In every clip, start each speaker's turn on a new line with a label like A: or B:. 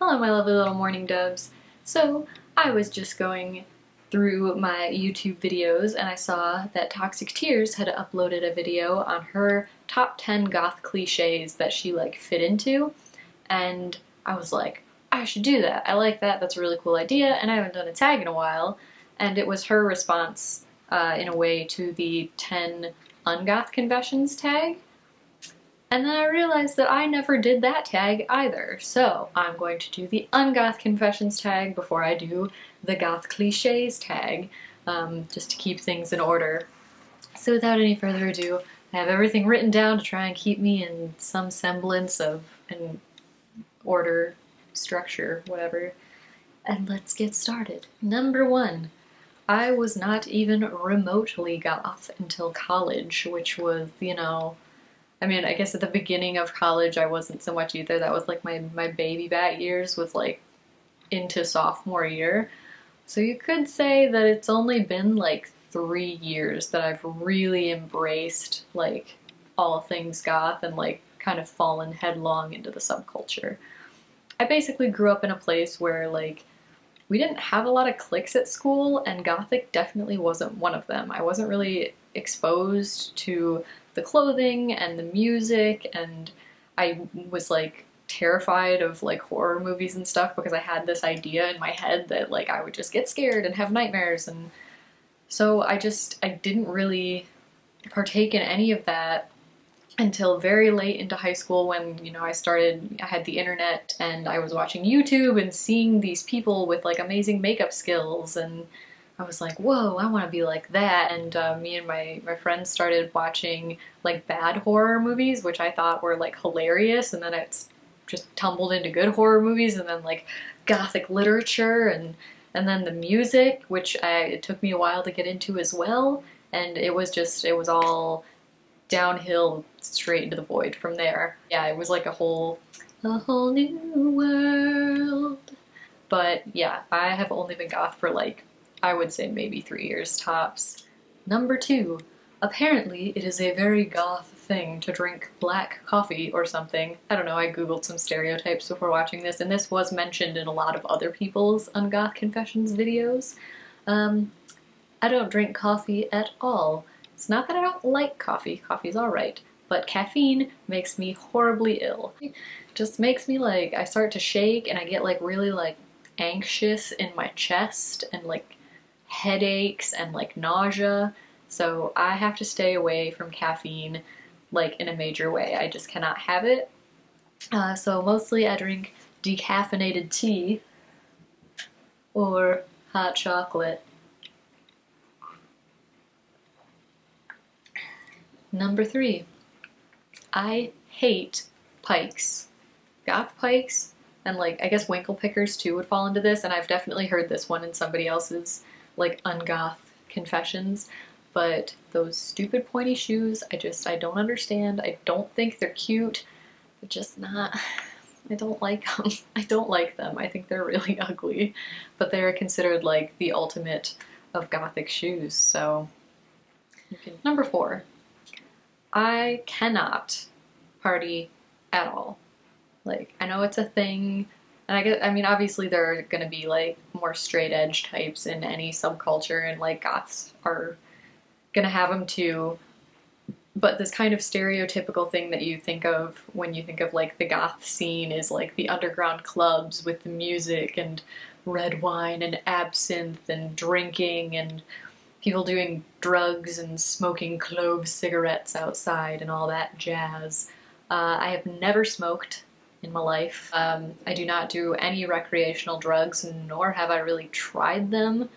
A: Hello, my lovely little morning doves. So, I was just going through my YouTube videos and I saw that Toxic Tears had uploaded a video on her top 10 goth cliches that she fit into, and I was like, I should do that. I like that. That's a really cool idea, and I haven't done a tag in a while. And it was her response, in a way, to the 10 UnGoth Confessions tag. And then I realized that I never did that tag either, so I'm going to do the UnGoth Confessions tag before I do the Goth Cliches tag, just to keep things in order. So without any further ado, I have everything written down to try and keep me in some semblance of an order, structure, whatever. And let's get started. Number 1. I was not even remotely goth until college, which was, I mean, I guess at the beginning of college I wasn't so much either. That was my baby bat years was into sophomore year. So you could say that it's only been 3 years that I've really embraced all things goth and kind of fallen headlong into the subculture. I basically grew up in a place where we didn't have a lot of cliques at school, and gothic definitely wasn't one of them. I wasn't really exposed to the clothing and the music, and I was terrified of horror movies and stuff because I had this idea in my head that I would just get scared and have nightmares, and so I didn't really partake in any of that until very late into high school when, I had the internet and I was watching YouTube and seeing these people with amazing makeup skills, and I was like, whoa, I want to be like that. And me and my friends started watching bad horror movies, which I thought were hilarious, and then it's just tumbled into good horror movies, and then gothic literature, and then the music, which it took me a while to get into as well, and it was all downhill straight into the void from there. Yeah, it was a whole new world. But yeah, I have only been goth for I would say maybe 3 years tops. Number 2. Apparently it is a very goth thing to drink black coffee or something. I don't know, I googled some stereotypes before watching this, and this was mentioned in a lot of other people's UnGoth Confessions videos. I don't drink coffee at all. It's not that I don't like coffee, coffee's alright, but caffeine makes me horribly ill. It just makes me I start to shake and I get really anxious in my chest and headaches and nausea, so I have to stay away from caffeine in a major way. I just cannot have it. So mostly I drink decaffeinated tea or hot chocolate. Number 3. I hate pikes. Goth pikes, and I guess winkle pickers too would fall into this, and I've definitely heard this one in somebody else's UnGoth Confessions, but those stupid pointy shoes, I don't understand. I don't think they're cute. They're just not, I don't like them. I don't like them. I think they're really ugly, but they're considered the ultimate of gothic shoes, so you can. Number 4. I cannot party at all. I know it's a thing, and I mean, obviously there are gonna be more straight edge types in any subculture, and goths are gonna have them too, but this kind of stereotypical thing that you think of when you think of the goth scene is the underground clubs with the music and red wine and absinthe and drinking and people doing drugs and smoking clove cigarettes outside and all that jazz. I have never smoked in my life. I do not do any recreational drugs, nor have I really tried them.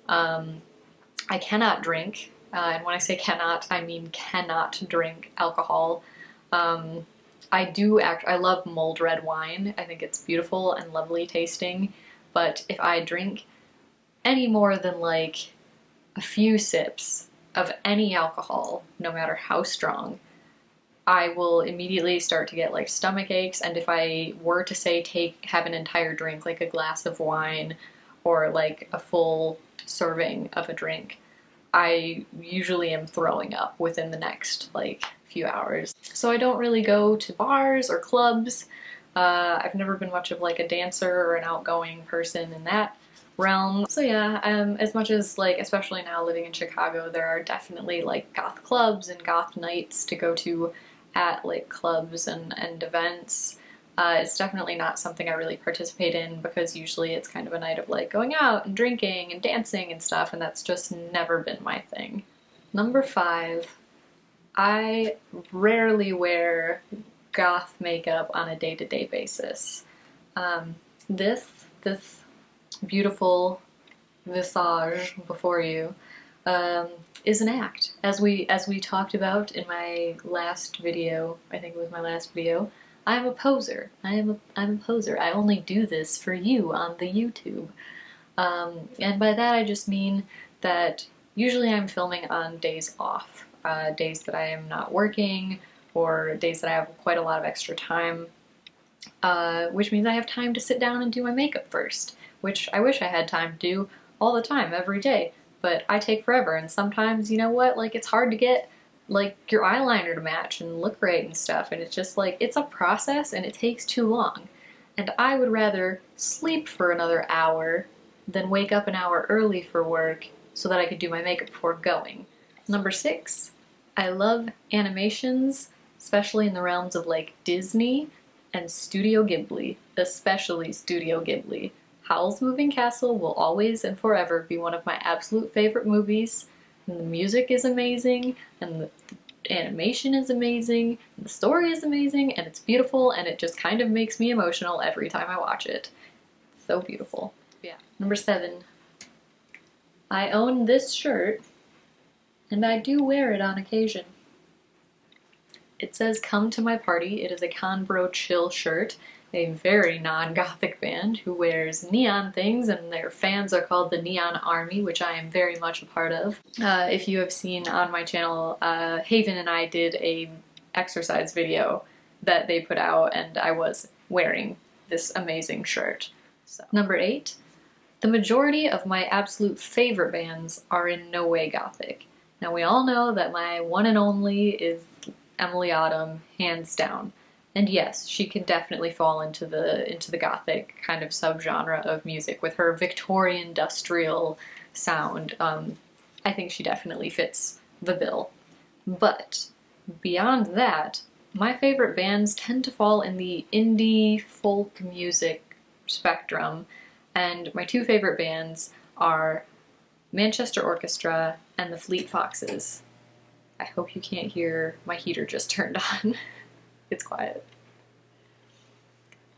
A: I cannot drink, and when I say cannot, I mean cannot drink alcohol. I love mulled red wine. I think it's beautiful and lovely tasting, but if I drink any more than a few sips of any alcohol, no matter how strong, I will immediately start to get stomach aches, and if I were to say have an entire drink, a glass of wine or a full serving of a drink, I usually am throwing up within the next few hours. So I don't really go to bars or clubs. I've never been much of like a dancer or an outgoing person in that realm. So yeah, as much as like, especially now living in Chicago, there are definitely like goth clubs and goth nights to go to at like clubs and events. It's definitely not something I really participate in because usually it's kind of a night of like going out and drinking and dancing and stuff, and that's just never been my thing. Number 5, I rarely wear goth makeup on a day-to-day basis. This beautiful visage before you is an act. As we talked about in my last video, I think it was my last video, I'm a poser. I'm a poser. I only do this for you on the YouTube. And by that I just mean that usually I'm filming on days off, days that I am not working, or days that I have quite a lot of extra time, which means I have time to sit down and do my makeup first, which I wish I had time to do all the time, every day, but I take forever, and sometimes, you know what, like, it's hard to get, like, your eyeliner to match and look right and stuff, and it's just, like, it's a process, and it takes too long, and I would rather sleep for another hour than wake up an hour early for work so that I could do my makeup before going. Number 6, I love animations, especially in the realms of, like, Disney and Studio Ghibli, especially Studio Ghibli. Howl's Moving Castle will always and forever be one of my absolute favorite movies, and the music is amazing, and the animation is amazing, and the story is amazing, and it's beautiful, and it just kind of makes me emotional every time I watch it. It's so beautiful. Yeah. Number 7, I own this shirt, and I do wear it on occasion. It says "Come to my party." It is a Conbro Chill shirt, a very non-gothic band who wears neon things, and their fans are called the Neon Army, which I am very much a part of. If you have seen on my channel, Haven and I did a exercise video that they put out, and I was wearing this amazing shirt. So. Number 8, the majority of my absolute favorite bands are in no way gothic. Now we all know that my one and only is Emily Autumn, hands down. And yes, she can definitely fall into the gothic kind of subgenre of music with her Victorian industrial sound. I think she definitely fits the bill. But beyond that, my favorite bands tend to fall in the indie folk music spectrum, and my 2 favorite bands are Manchester Orchestra and the Fleet Foxes. I hope you can't hear my heater just turned on. It's quiet.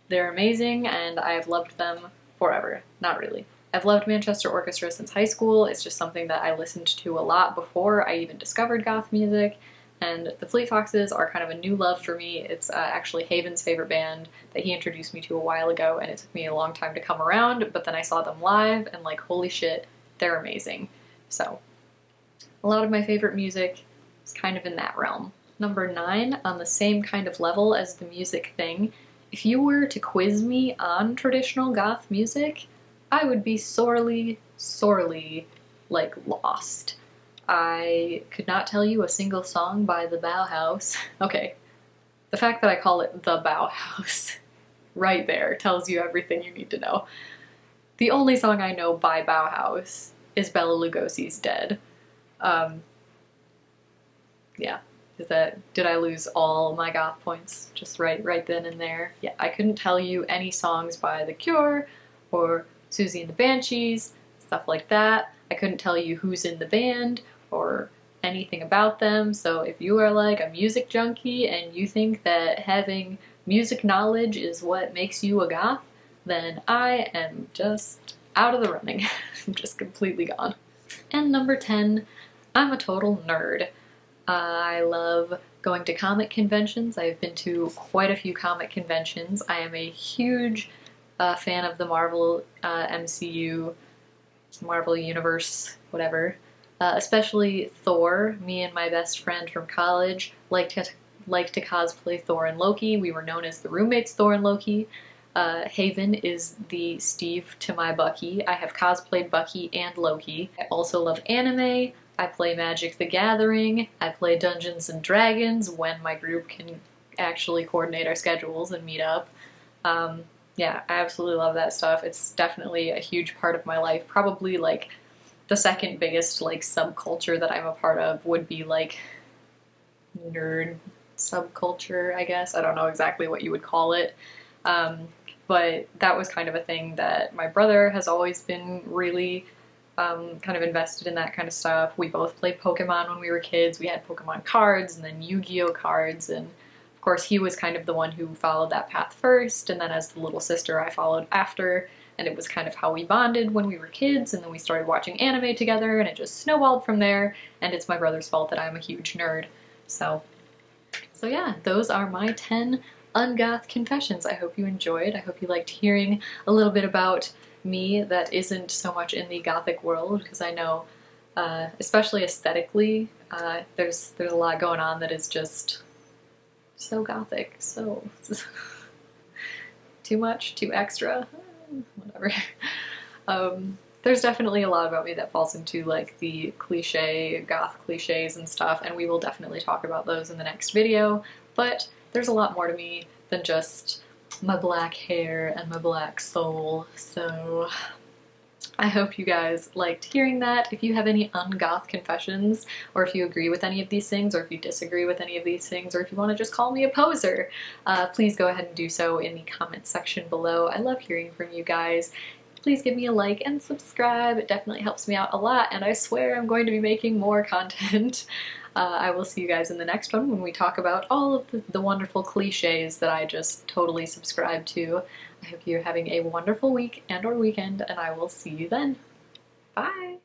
A: They're amazing, and I've loved them forever. Not really. I've loved Manchester Orchestra since high school. It's just something that I listened to a lot before I even discovered goth music, and the Fleet Foxes are kind of a new love for me. It's actually Haven's favorite band that he introduced me to a while ago, and it took me a long time to come around, but then I saw them live, and like, holy shit, they're amazing. So, a lot of my favorite music is kind of in that realm. Number 9, on the same kind of level as the music thing, if you were to quiz me on traditional goth music, I would be sorely, sorely, like, lost. I could not tell you a single song by the Bauhaus. Okay, the fact that I call it the Bauhaus right there tells you everything you need to know. The only song I know by Bauhaus is Bela Lugosi's Dead. Yeah. Did I lose all my goth points just right then and there? Yeah, I couldn't tell you any songs by The Cure or Susie and the Banshees, stuff like that. I couldn't tell you who's in the band or anything about them, so if you are like a music junkie and you think that having music knowledge is what makes you a goth, then I am just out of the running. I'm just completely gone. And number 10, I'm a total nerd. I love going to comic conventions. I've been to quite a few comic conventions. I am a huge fan of the Marvel MCU, Marvel Universe, whatever. Especially Thor. Me and my best friend from college like to cosplay Thor and Loki. We were known as the roommates Thor and Loki. Haven is the Steve to my Bucky. I have cosplayed Bucky and Loki. I also love anime. I play Magic the Gathering. I play Dungeons and Dragons when my group can actually coordinate our schedules and meet up. Yeah, I absolutely love that stuff. It's definitely a huge part of my life. Probably like the second biggest like subculture that I'm a part of would be like nerd subculture, I guess. I don't know exactly what you would call it. Um, but that was kind of a thing that my brother has always been really kind of invested in that kind of stuff. We both played Pokemon when we were kids. We had Pokemon cards and then Yu-Gi-Oh cards, and of course he was kind of the one who followed that path first, and then as the little sister I followed after, and it was kind of how we bonded when we were kids, and then we started watching anime together, and it just snowballed from there, and it's my brother's fault that I'm a huge nerd. So yeah, those are my 10 UnGoth confessions. I hope you enjoyed. I hope you liked hearing a little bit about me that isn't so much in the gothic world, because I know, especially aesthetically, there's a lot going on that is just so gothic, so too much, too extra, whatever. There's definitely a lot about me that falls into like the cliche, goth cliches and stuff, and we will definitely talk about those in the next video, but there's a lot more to me than just my black hair and my black soul, so I hope you guys liked hearing that. If you have any ungoth confessions, or if you agree with any of these things, or if you disagree with any of these things, or if you want to just call me a poser, please go ahead and do so in the comment section below. I love hearing from you guys. Please give me a like and subscribe. It definitely helps me out a lot, and I swear I'm going to be making more content. I will see you guys in the next one when we talk about all of the wonderful cliches that I just totally subscribe to. I hope you're having a wonderful week and or weekend, and I will see you then. Bye!